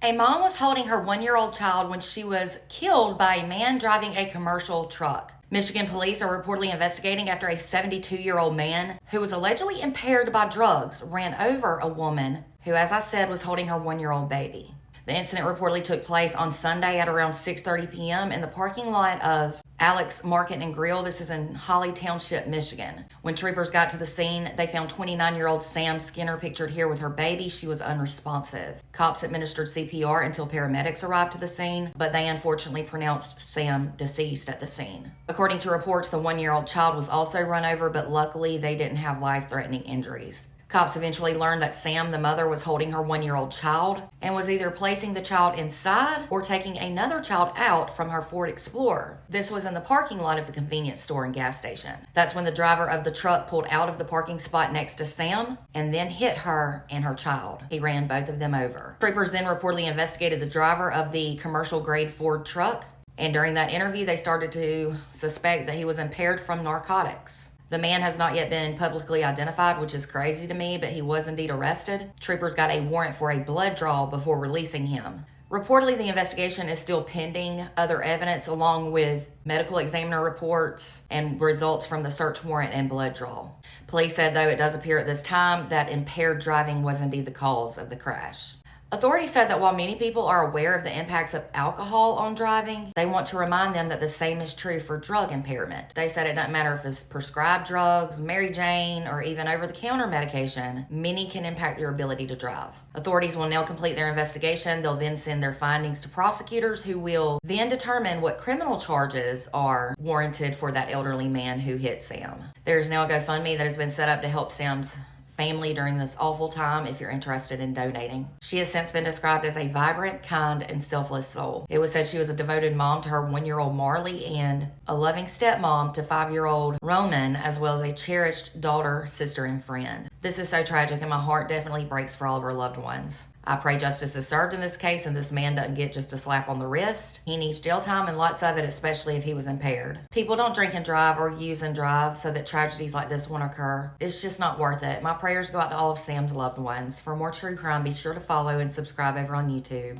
A mom was holding her 1-year-old child when she was killed by a man driving a commercial truck. Michigan police are reportedly investigating after a 72-year-old man who was allegedly impaired by drugs ran over a woman who, as I said, was holding her 1-year-old baby. The incident reportedly took place on Sunday at around 6:30 p.m. in the parking lot of Alex Market and Grill. This is in Holly Township, Michigan. When troopers got to the scene, they found 29-year-old Sam Skinner pictured here with her baby. She was unresponsive. Cops administered CPR until paramedics arrived to the scene, but they unfortunately pronounced Sam deceased at the scene. According to reports, the 1-year-old child was also run over, but luckily they didn't have life-threatening injuries. Cops eventually learned that Sam, the mother, was holding her 1-year-old child and was either placing the child inside or taking another child out from her Ford Explorer. This was in the parking lot of the convenience store and gas station. That's when the driver of the truck pulled out of the parking spot next to Sam and then hit her and her child. He ran both of them over. Troopers then reportedly investigated the driver of the commercial grade Ford truck, and during that interview, they started to suspect that he was impaired from narcotics. The man has not yet been publicly identified, which is crazy to me, but he was indeed arrested. Troopers got a warrant for a blood draw before releasing him. Reportedly, the investigation is still pending other evidence along with medical examiner reports and results from the search warrant and blood draw. Police said, though, it does appear at this time that impaired driving was indeed the cause of the crash. Authorities said that while many people are aware of the impacts of alcohol on driving, they want to remind them that the same is true for drug impairment. They said it doesn't matter if it's prescribed drugs, Mary Jane, or even over-the-counter medication, many can impact your ability to drive. Authorities will now complete their investigation. They'll then send their findings to prosecutors who will then determine what criminal charges are warranted for that elderly man who hit Sam. There's now a GoFundMe that has been set up to help Sam's family during this awful time if you're interested in donating. She has since been described as a vibrant, kind, and selfless soul. It was said she was a devoted mom to her 1-year-old Marley and a loving stepmom to 5-year-old Roman, as well as a cherished daughter, sister, and friend. This is so tragic, and my heart definitely breaks for all of her loved ones. I pray justice is served in this case and this man doesn't get just a slap on the wrist. He needs jail time and lots of it, especially if he was impaired. People don't drink and drive or use and drive so that tragedies like this won't occur. It's just not worth it. My prayers go out to all of Sam's loved ones. For more true crime, be sure to follow and subscribe over on YouTube.